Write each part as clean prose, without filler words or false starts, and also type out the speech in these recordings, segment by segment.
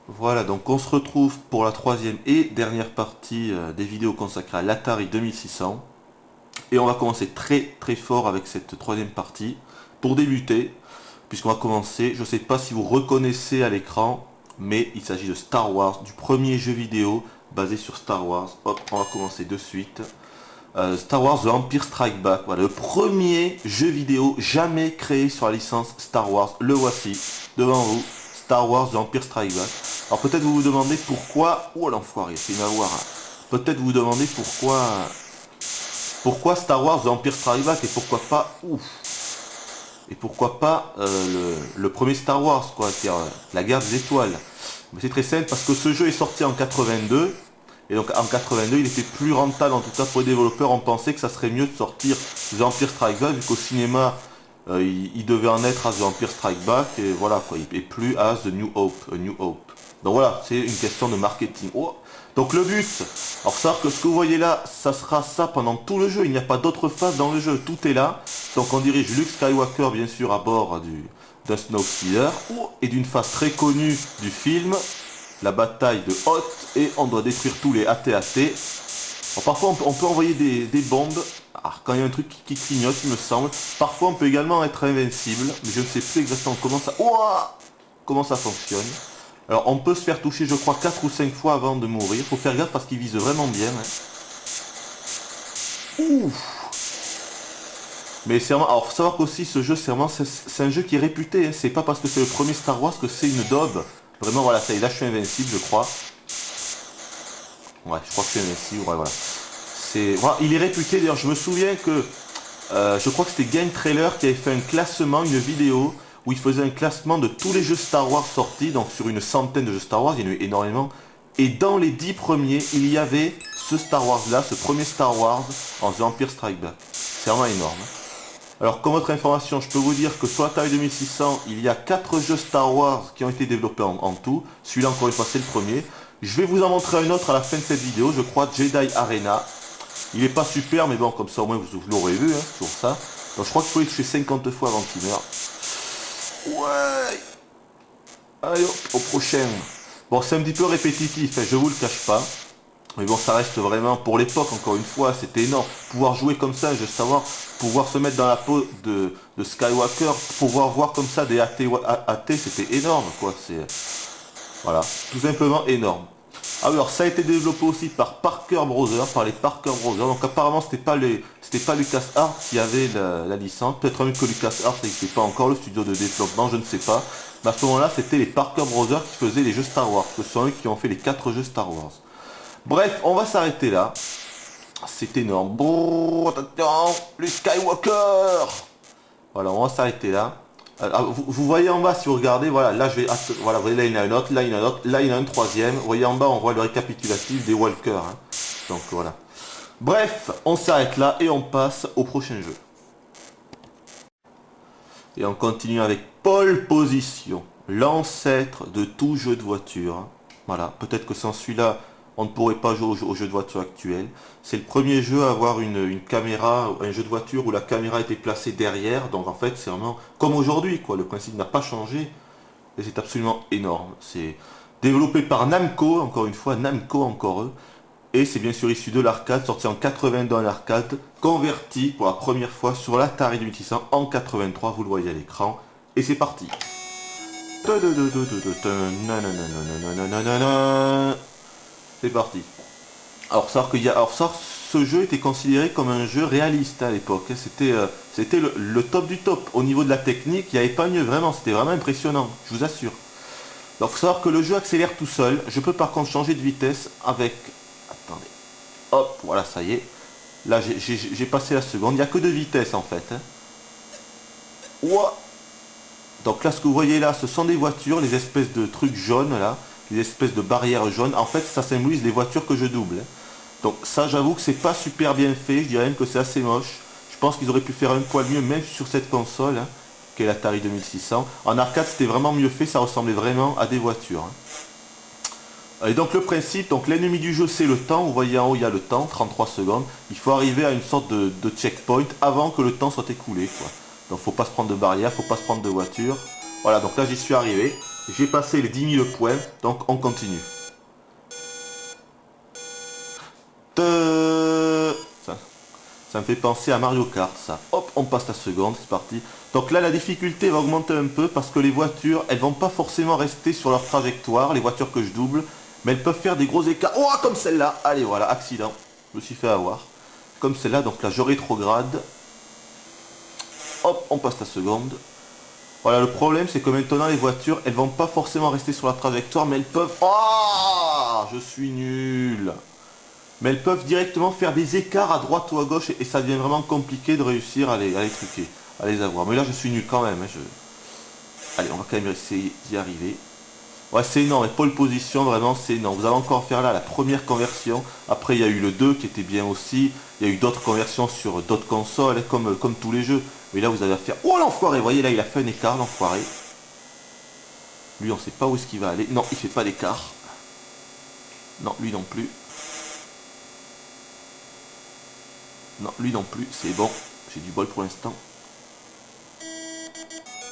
Voilà, donc on se retrouve pour la troisième et dernière partie des vidéos consacrées à l'Atari 2600. Et on va commencer très très fort avec cette troisième partie. Pour débuter, puisqu'on va commencer, je ne sais pas si vous reconnaissez à l'écran, mais il s'agit de Star Wars, du premier jeu vidéo basé sur Star Wars. Hop, on va commencer de suite. Star Wars The Empire Strike Back, voilà, le premier jeu vidéo jamais créé sur la licence Star Wars. Le voici, devant vous, Star Wars The Empire Strike Back. Alors peut-être vous vous demandez pourquoi... Oh l'enfoiré, c'est une avoir. Peut-être vous vous demandez pourquoi Star Wars The Empire Strike Back et pourquoi pas... Ouf. Et pourquoi pas le premier Star Wars, quoi, c'est la guerre des étoiles. Mais c'est très simple parce que ce jeu est sorti en 82. Et donc en 82, il était plus rentable, en tout cas pour les développeurs. On pensait que ça serait mieux de sortir The Empire Strike Back, vu qu'au cinéma, il devait en être à The Empire Strike Back, et voilà quoi, et plus à The New Hope, A New Hope. Donc voilà, c'est une question de marketing. Oh. Donc le but, alors savoir que ce que vous voyez là, ça sera ça pendant tout le jeu. Il n'y a pas d'autre phase dans le jeu, tout est là. Donc on dirige Luke Skywalker bien sûr à bord d'un Snowspeeder, et d'une phase très connue du film, la bataille de Hoth, et on doit détruire tous les AT-AT. Parfois on peut envoyer des bombes, quand il y a un truc qui clignote il me semble. Parfois on peut également être invincible, mais je ne sais plus exactement comment ça fonctionne. Alors on peut se faire toucher je crois 4 ou 5 fois avant de mourir, faut faire gaffe parce qu'il vise vraiment bien. Ouf. Mais c'est vraiment, alors faut savoir qu'aussi ce jeu c'est un jeu qui est réputé, c'est pas parce que c'est le premier Star Wars que c'est une daube. Vraiment voilà, ça y est, là je suis invincible je crois. Ouais, je crois que c'est Messi, ouais, voilà. Voilà, il est réputé, d'ailleurs, je me souviens que je crois que c'était Game Trailer qui avait fait un classement, une vidéo, où il faisait un classement de tous les jeux Star Wars sortis, donc sur une centaine de jeux Star Wars, il y en a eu énormément. Et dans les 10 premiers, il y avait ce Star Wars là, ce premier Star Wars en The Empire Strike Back. C'est vraiment énorme. Alors, comme autre information, je peux vous dire que sur Atari 2600, il y a 4 jeux Star Wars qui ont été développés en tout. Celui-là, encore une fois, c'est le premier. Je vais vous en montrer un autre à la fin de cette vidéo, je crois, Jedi Arena. Il est pas super, mais bon, comme ça, au moins, vous l'aurez vu, hein, toujours ça. Donc, je crois qu'il faut y toucher 50 fois avant qu'il meure. Ouais. Allez, hop, au prochain. Bon, c'est un petit peu répétitif, hein, je vous le cache pas. Mais bon, ça reste vraiment, pour l'époque, encore une fois, c'était énorme. Pouvoir jouer comme ça, je savoir, pouvoir se mettre dans la peau de Skywalker, pouvoir voir comme ça des AT, c'était énorme, quoi. C'est, voilà, tout simplement énorme. Alors, ça a été développé aussi par Parker Brothers, par les Parker Brothers. Donc, apparemment, c'était pas LucasArts qui avait la licence. Peut-être même que LucasArts n'existait pas encore, le studio de développement, je ne sais pas. Mais à ce moment-là, c'était les Parker Brothers qui faisaient les jeux Star Wars. Ce sont eux qui ont fait les 4 jeux Star Wars. Bref, on va s'arrêter là. C'est énorme. Bon, attention, le Skywalker. Voilà, on va s'arrêter là. Alors, vous voyez en bas si vous regardez, voilà, là je vais, voilà, vous voyez là il y en a un autre, là il y en a un autre, là il y en a un troisième. Vous voyez en bas on voit le récapitulatif des walkers. Hein. Donc voilà. Bref, on s'arrête là et on passe au prochain jeu. Et on continue avec Pole Position, l'ancêtre de tout jeu de voiture. Hein. Voilà, peut-être que sans celui-là, on ne pourrait pas jouer au jeu de voiture actuel. C'est le premier jeu à avoir une caméra, un jeu de voiture où la caméra était placée derrière. Donc en fait, c'est vraiment comme aujourd'hui, quoi. Le principe n'a pas changé. Et c'est absolument énorme. C'est développé par Namco, encore une fois, Namco encore eux. Et c'est bien sûr issu de l'arcade, sorti en 82 en arcade, converti pour la première fois sur l'Atari 2600 en 83, vous le voyez à l'écran. Et c'est parti. C'est parti. Alors, savoir qu'il y a, alors, savoir, ce jeu était considéré comme un jeu réaliste à l'époque. C'était le top du top. Au niveau de la technique, il n'y avait pas mieux, vraiment. C'était vraiment impressionnant, je vous assure. Alors, il faut savoir que le jeu accélère tout seul. Je peux par contre changer de vitesse avec... Attendez. Hop, voilà, ça y est. Là, j'ai passé la seconde. Il n'y a que 2 vitesses en fait. Hein. Ouah. Donc là, ce que vous voyez là, ce sont des voitures, les espèces de trucs jaunes là. Les espèces de barrières jaunes. En fait, ça symbolise les voitures que je double. Hein. Donc ça, j'avoue que c'est pas super bien fait. Je dirais même que c'est assez moche. Je pense qu'ils auraient pu faire un poil mieux, même sur cette console, hein, qu'est l'Atari 2600. En arcade, c'était vraiment mieux fait. Ça ressemblait vraiment à des voitures. Hein. Et donc le principe, donc l'ennemi du jeu c'est le temps, vous voyez en haut il y a le temps, 33 secondes, il faut arriver à une sorte de checkpoint avant que le temps soit écoulé quoi. Donc faut pas se prendre de barrière, faut pas se prendre de voiture. Voilà, donc là j'y suis arrivé, J'ai passé les 10 000 points, donc on continue. Ça, ça me fait penser à Mario Kart, ça. Hop, on passe la seconde, c'est parti. Donc là, la difficulté va augmenter un peu parce que les voitures, elles vont pas forcément rester sur leur trajectoire, les voitures que je double, mais elles peuvent faire des gros écarts. Oh, comme celle-là. Allez, voilà, accident. Je me suis fait avoir. Comme celle-là, donc là, je rétrograde. Hop, on passe la seconde. Voilà, le problème, c'est que maintenant, les voitures, elles vont pas forcément rester sur la trajectoire, mais elles peuvent... Oh, je suis nul. Mais elles peuvent directement faire des écarts à droite ou à gauche et ça devient vraiment compliqué de réussir à les truquer, à les avoir. Mais là, je suis nul quand même. Hein, allez, on va quand même essayer d'y arriver. Ouais, c'est énorme. Pole position, vraiment, c'est énorme. Vous allez encore faire là la première conversion. Après, il y a eu le 2 qui était bien aussi. Il y a eu d'autres conversions sur d'autres consoles, hein, comme tous les jeux. Mais là, vous allez faire... Oh, l'enfoiré. Vous voyez, là, il a fait un écart, l'enfoiré. Lui, on sait pas où est-ce qu'il va aller. Non, il fait pas d'écart. Non, lui non plus. Non, lui non plus, c'est bon. J'ai du bol pour l'instant.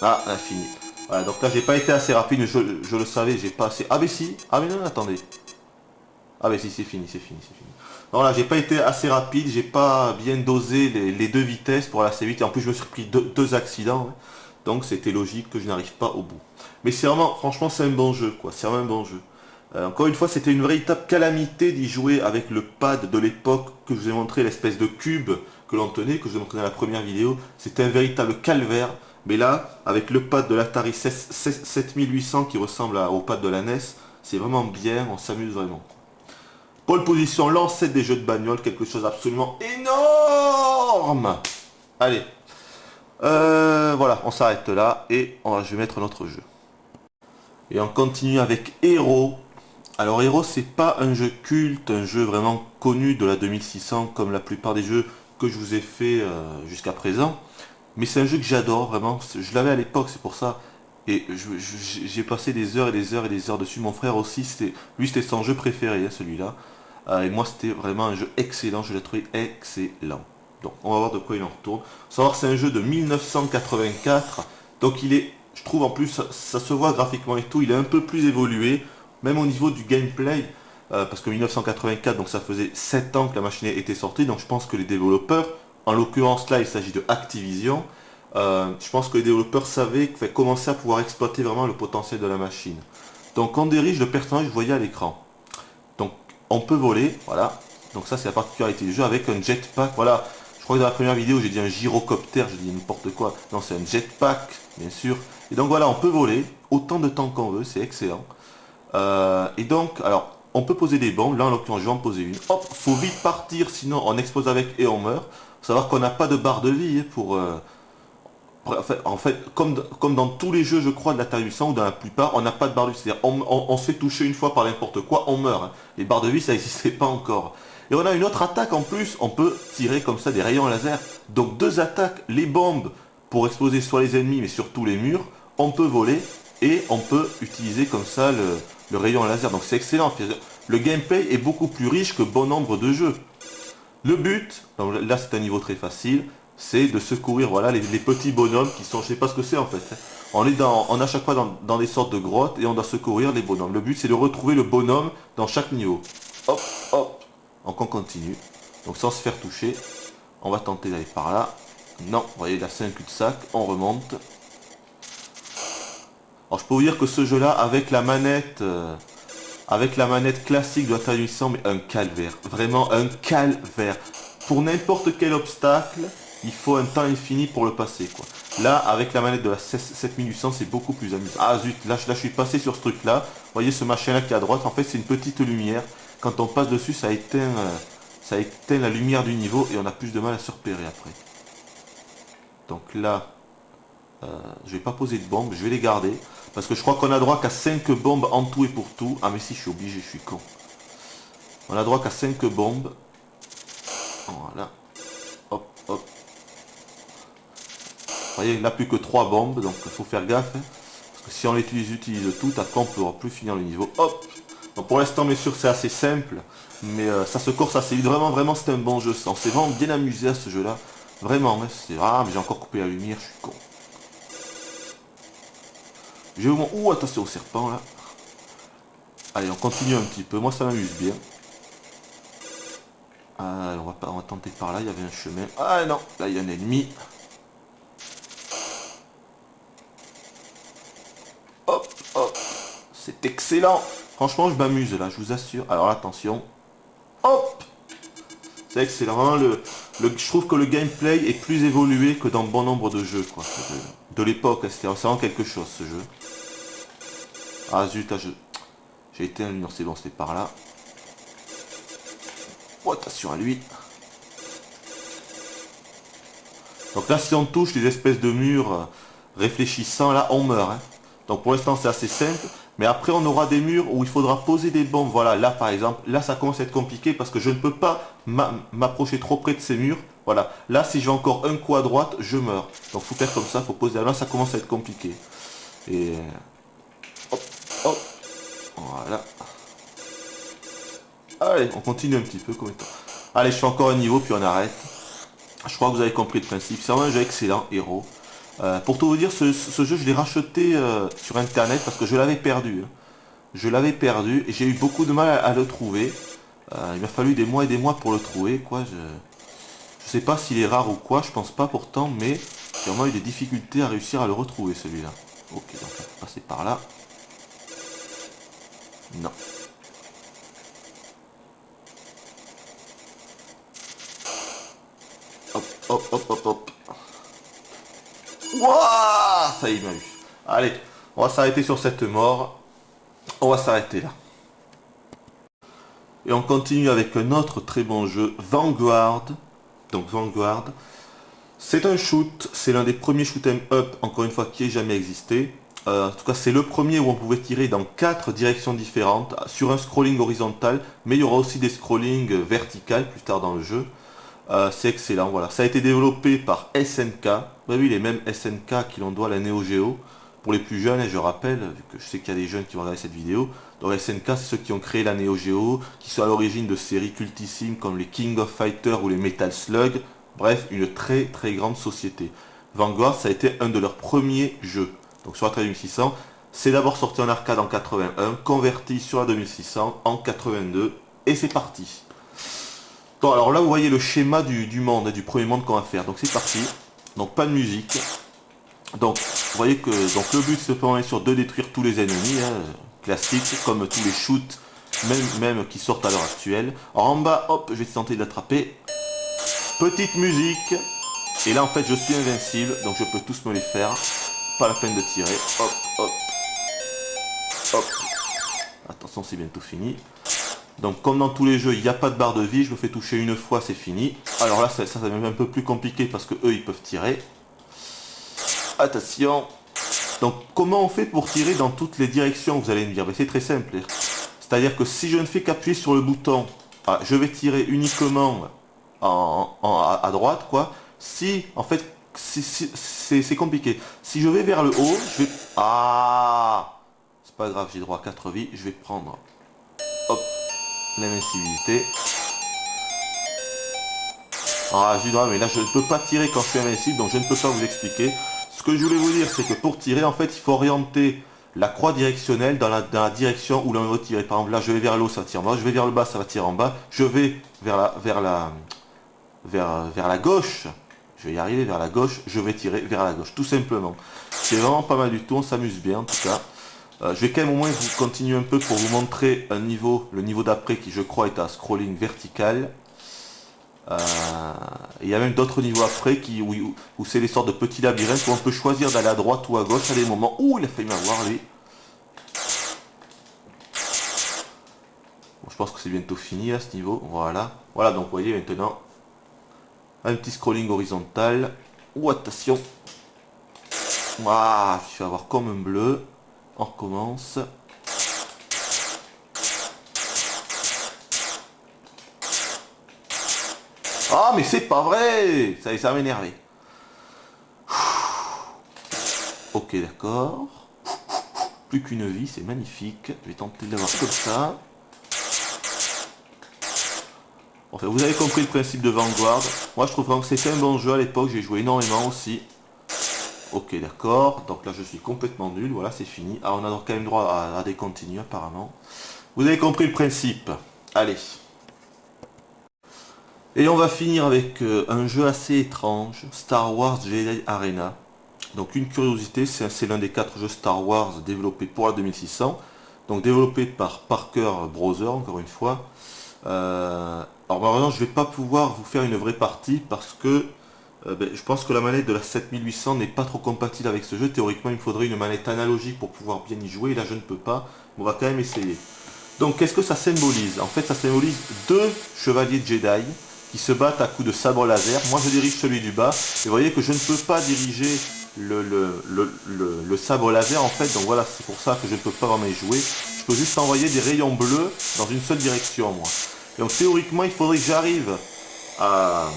Ah, on a fini. Voilà, donc là, j'ai pas été assez rapide, je le savais, j'ai pas assez... Ah, mais si. Ah, mais non, attendez. Ah, mais si, c'est fini, c'est fini, c'est fini. Non, là, j'ai pas été assez rapide, j'ai pas bien dosé les deux vitesses pour aller assez vite. Et en plus, je me suis pris deux accidents. Hein. Donc, c'était logique que je n'arrive pas au bout. Mais c'est vraiment, franchement, c'est un bon jeu, quoi. C'est vraiment un bon jeu. Encore une fois, c'était une véritable calamité d'y jouer avec le pad de l'époque que je vous ai montré, l'espèce de cube que l'on tenait, que je vous ai montré dans la première vidéo. C'était un véritable calvaire. Mais là, avec le pad de l'Atari 7800 qui ressemble au pad de la NES, c'est vraiment bien, on s'amuse vraiment. Pole position, l'ancêtre des jeux de bagnole, quelque chose d'absolument énorme. Allez, voilà, on s'arrête là et je vais mettre notre jeu. Et on continue avec Hero. Alors Hero, c'est pas un jeu culte, un jeu vraiment connu de la 2600 comme la plupart des jeux que je vous ai fait jusqu'à présent. Mais c'est un jeu que j'adore vraiment. Je l'avais à l'époque, c'est pour ça. Et j'ai passé des heures et des heures et des heures dessus. Mon frère aussi, lui c'était son jeu préféré, hein, celui-là. Et moi c'était vraiment un jeu excellent, je l'ai trouvé excellent. Donc on va voir de quoi il en retourne. Faut savoir que c'est un jeu de 1984. Donc il est, je trouve en plus, ça se voit graphiquement et tout, il est un peu plus évolué. Même au niveau du gameplay, parce que 1984, donc ça faisait 7 ans que la machine était sortie, donc je pense que les développeurs, en l'occurrence là il s'agit de Activision, je pense que les développeurs savaient commencer à pouvoir exploiter vraiment le potentiel de la machine. Donc on dirige le personnage, vous voyez à l'écran. Donc on peut voler, voilà. Donc ça c'est la particularité du jeu avec un jetpack, voilà. Je crois que dans la première vidéo j'ai dit un gyrocoptère, j'ai dit n'importe quoi. Non, c'est un jetpack, bien sûr. Et donc voilà, on peut voler autant de temps qu'on veut, c'est excellent. Et donc, alors, on peut poser des bombes. Là, en l'occurrence, je vais en poser une. Hop, faut vite partir, sinon on explose avec et on meurt. Faut savoir qu'on n'a pas de barre de vie en fait, comme dans tous les jeux, je crois, de la Atari 800 ou dans la plupart, on n'a pas de barre de vie. C'est-à-dire, on se fait toucher une fois par n'importe quoi, on meurt. Hein. Les barres de vie, ça n'existait pas encore. Et on a une autre attaque en plus. On peut tirer comme ça des rayons laser. Donc, deux attaques, les bombes pour exploser soit les ennemis, mais surtout les murs. On peut voler et on peut utiliser comme ça le rayon laser. Donc c'est excellent. Le gameplay est beaucoup plus riche que bon nombre de jeux. Le but, donc là c'est un niveau très facile, c'est de secourir voilà, les petits bonhommes qui sont, je sais pas ce que c'est en fait. On est à chaque fois dans des sortes de grottes et on doit secourir les bonhommes. Le but c'est de retrouver le bonhomme dans chaque niveau. Hop, hop. Donc on continue. Donc sans se faire toucher, on va tenter d'aller par là. Non, vous voyez là c'est un cul-de-sac, on remonte. Alors je peux vous dire que ce jeu-là, avec la manette classique de Atari 800, mais un calvaire. Vraiment un calvaire. Pour n'importe quel obstacle, il faut un temps infini pour le passer, quoi. Là, avec la manette de la 7800, c'est beaucoup plus amusant. Ah zut, là je suis passé sur ce truc-là. Vous voyez ce machin-là qui est à droite, en fait c'est une petite lumière. Quand on passe dessus, ça éteint la lumière du niveau et on a plus de mal à se repérer après. Donc là, je vais pas poser de bombes, je vais les garder. Parce que je crois qu'on a droit qu'à 5 bombes en tout et pour tout. Ah mais si, je suis obligé, je suis con. On a droit qu'à 5 bombes. Voilà. Hop, hop. Vous voyez, là plus que 3 bombes, donc il faut faire gaffe. Hein. Parce que si on les utilise toutes, après on ne pourra plus finir le niveau. Hop. Donc pour l'instant, bien sûr, c'est assez simple. Mais ça se corse assez vite. Vraiment, vraiment, c'est un bon jeu. On s'est vraiment bien amusé à ce jeu-là. Vraiment, hein, ah, mais j'ai encore coupé la lumière, je suis con. Je vais au moins... Ouh, attention au serpent là. Allez, on continue un petit peu. Moi, ça m'amuse bien. On va tenter par là. Il y avait un chemin. Ah non, là, il y a un ennemi. Hop, hop. C'est excellent. Franchement, je m'amuse là, je vous assure. Alors, attention. Hop. C'est excellent. Je trouve que le gameplay est plus évolué que dans bon nombre de jeux, quoi. De l'époque, c'était vraiment quelque chose, ce jeu. Ah zut, j'ai été un lumière, c'est bon, c'était par là. Oh, attention à lui. Donc là, si on touche les espèces de murs réfléchissants, là, on meurt. Hein. Donc pour l'instant, c'est assez simple. Mais après, on aura des murs où il faudra poser des bombes. Voilà, là, par exemple, là, ça commence à être compliqué parce que je ne peux pas m'approcher trop près de ces murs. Voilà, là, si j'ai encore un coup à droite, je meurs. Donc faut faire comme ça, faut poser. Là, ça commence à être compliqué. Et... hop, hop. Voilà. Allez, on continue un petit peu. Allez, je fais encore un niveau, puis on arrête. Je crois que vous avez compris le principe. C'est vraiment un jeu excellent, Héros. Pour tout vous dire, ce jeu, je l'ai racheté sur Internet parce que je l'avais perdu. Hein. Je l'avais perdu et j'ai eu beaucoup de mal à le trouver. Il m'a fallu des mois et des mois pour le trouver. Quoi. Je sais pas s'il est rare ou quoi, je pense pas pourtant, mais j'ai vraiment eu des difficultés à réussir à le retrouver, celui-là. Ok, donc on va passer par là. Non. Hop, hop, hop, hop, hop. Wouah, ça y est, il m'a eu. Allez, on va s'arrêter sur cette mort. On va s'arrêter là. Et on continue avec un autre très bon jeu, Vanguard. Donc Vanguard, c'est un shoot, c'est l'un des premiers shoot 'em up, encore une fois, qui ait jamais existé. En tout cas, c'est le premier où on pouvait tirer dans 4 directions différentes, sur un scrolling horizontal, mais il y aura aussi des scrollings verticales plus tard dans le jeu. C'est excellent, voilà. Ça a été développé par SNK. Bah oui, les mêmes SNK qui l'on doit à la Neo Geo. Pour les plus jeunes, et je rappelle, vu que je sais qu'il y a des jeunes qui vont regarder cette vidéo, donc SNK, c'est ceux qui ont créé la Neo Geo, qui sont à l'origine de séries cultissimes comme les King of Fighters ou les Metal Slug. Bref, une très très grande société. Vanguard, ça a été un de leurs premiers jeux. Donc sur la 3600, c'est d'abord sorti en arcade en 81, converti sur la 2600 en 82, et c'est parti. Bon, alors là, vous voyez le schéma du monde, du premier monde qu'on va faire. Donc c'est parti. Donc pas de musique. Donc, vous voyez que donc le but, c'est bien sûr de détruire tous les ennemis, hein, classique, comme tous les shoots, même qui sortent à l'heure actuelle. Alors, en bas, hop, je vais tenter de l'attraper. Petite musique. Et là, en fait, je suis invincible, donc je peux tous me les faire. Pas la peine de tirer. Hop, hop, hop. Attention, c'est bientôt fini. Donc comme dans tous les jeux, il n'y a pas de barre de vie, je me fais toucher une fois, c'est fini. Alors là, ça devient un peu plus compliqué parce que eux, ils peuvent tirer. Attention. Donc comment on fait pour tirer dans toutes les directions, vous allez me dire? C'est très simple. C'est-à-dire que si je ne fais qu'appuyer sur le bouton, je vais tirer uniquement à droite, quoi. Si, en fait, c'est compliqué. Si je vais vers le haut, je vais... Ah, c'est pas grave, j'ai droit à 4 vies. Je vais prendre... Hop. L'invincibilité. Ah, j'ai droit, mais là je ne peux pas tirer quand je suis invincible, donc je ne peux pas vous expliquer. Ce que je voulais vous dire, c'est que pour tirer, en fait, il faut orienter la croix directionnelle dans la direction où l'on veut tirer. Par exemple, là, je vais vers le haut, ça va tirer en bas. Je vais vers le bas, ça va tirer en bas. Je vais vers la gauche. Je vais y arriver vers la gauche. Je vais tirer vers la gauche, tout simplement. C'est vraiment pas mal du tout. On s'amuse bien, en tout cas. Je vais quand même au moins vous continuer un peu pour vous montrer un niveau, le niveau d'après qui je crois est un scrolling vertical. Il y a même d'autres niveaux après où c'est des sortes de petits labyrinthes où on peut choisir d'aller à droite ou à gauche à des moments où il a failli m'avoir lui. Bon, je pense que c'est bientôt fini à ce niveau. Voilà. Voilà, donc vous voyez maintenant un petit scrolling horizontal. Ouh, attention. Ah, je vais avoir comme un bleu. On recommence. Ah, mais c'est pas vrai! Ça va m'énerver. Ok, d'accord. Plus qu'une vie, c'est magnifique. Je vais tenter de l'avoir comme ça. Enfin, vous avez compris le principe de Vanguard. Moi, je trouve vraiment que c'était un bon jeu à l'époque. J'ai joué énormément aussi. Ok, d'accord. Donc là, je suis complètement nul. Voilà, c'est fini. Ah, on a donc quand même droit à des continues, apparemment. Vous avez compris le principe. Allez. Et on va finir avec un jeu assez étrange, Star Wars Jedi Arena. Donc une curiosité, c'est l'un des 4 jeux Star Wars développés pour la 2600. Donc développé par Parker Brothers, encore une fois. Alors malheureusement, je ne vais pas pouvoir vous faire une vraie partie parce que je pense que la manette de la 7800 n'est pas trop compatible avec ce jeu. Théoriquement, il me faudrait une manette analogique pour pouvoir bien y jouer. Et là, je ne peux pas. On va quand même essayer. Donc, qu'est-ce que ça symbolise? En fait, ça symbolise 2 chevaliers Jedi qui se battent à coups de sabre laser. Moi, je dirige celui du bas. Et vous voyez que je ne peux pas diriger le sabre laser, en fait. Donc voilà, c'est pour ça que je ne peux pas vraiment y jouer. Je peux juste envoyer des rayons bleus dans une seule direction, moi. Et donc, théoriquement, il faudrait que j'arrive à...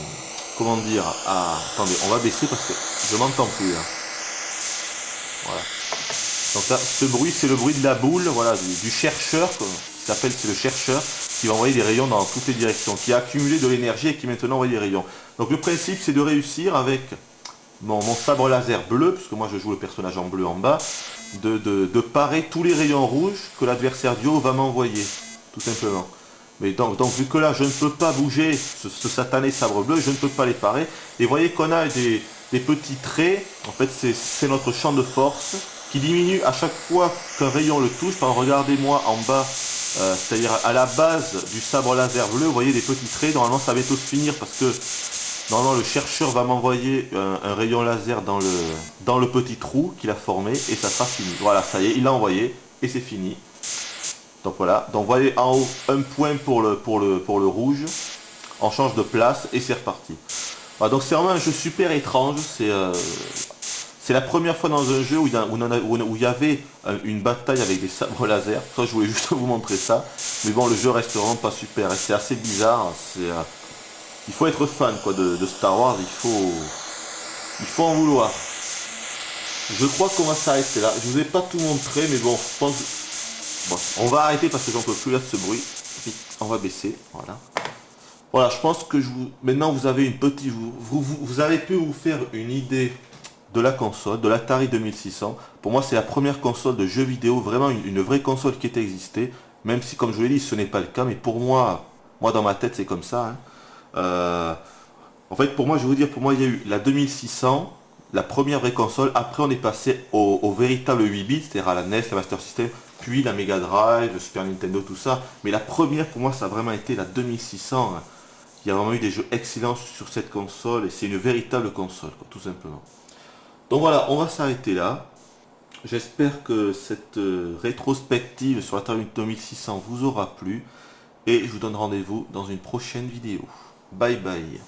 Comment dire à... Attendez, on va baisser parce que je m'entends plus, hein. Voilà. Donc là, ce bruit, c'est le bruit de la boule, voilà, du chercheur, qui s'appelle, c'est le chercheur, qui va envoyer des rayons dans toutes les directions, qui a accumulé de l'énergie et qui maintenant envoie des rayons. Donc le principe, c'est de réussir avec mon sabre laser bleu, puisque moi je joue le personnage en bleu en bas, de parer tous les rayons rouges que l'adversaire du haut va m'envoyer, tout simplement. Mais donc vu que là, je ne peux pas bouger ce satané sabre bleu, je ne peux pas les parer. Et vous voyez qu'on a des petits traits, en fait c'est notre champ de force, qui diminue à chaque fois qu'un rayon le touche. Par exemple, regardez-moi en bas, c'est-à-dire à la base du sabre laser bleu, vous voyez des petits traits. Normalement, ça va bientôt se finir parce que normalement le chercheur va m'envoyer un rayon laser dans le petit trou qu'il a formé et ça sera fini. Voilà, ça y est, il l'a envoyé et c'est fini. Donc voilà, donc vous voyez en haut un point pour le rouge. On change de place et c'est reparti. Voilà, donc c'est vraiment un jeu super étrange. C'est la première fois dans un jeu où il y avait une bataille avec des sabres laser. Ça, je voulais juste vous montrer ça. Mais bon, le jeu reste vraiment pas super. C'est assez bizarre. Il faut être fan quoi, de Star Wars. Il faut en vouloir. Je crois qu'on va s'arrêter là. Je vous ai pas tout montré, mais bon, je pense... Bon, on va arrêter parce que j'en peux plus là de ce bruit. On va baisser. Voilà. Voilà, je pense que maintenant vous avez une petite... Vous avez pu vous faire une idée de la console, de l'Atari 2600. Pour moi, c'est la première console de jeux vidéo, vraiment une vraie console qui ait existé. Même si, comme je vous l'ai dit, ce n'est pas le cas. Mais pour moi dans ma tête, c'est comme ça, hein. En fait, pour moi, je vais vous dire, pour moi, il y a eu la 2600, la première vraie console. Après, on est passé au véritable 8 bits, c'est-à-dire à la NES, la Master System, puis la Mega Drive, le Super Nintendo, tout ça. Mais la première, pour moi, ça a vraiment été la 2600, hein. Il y a vraiment eu des jeux excellents sur cette console et c'est une véritable console, quoi, tout simplement. Donc voilà, on va s'arrêter là. J'espère que cette rétrospective sur l'Atari 2600 vous aura plu et je vous donne rendez-vous dans une prochaine vidéo. Bye bye.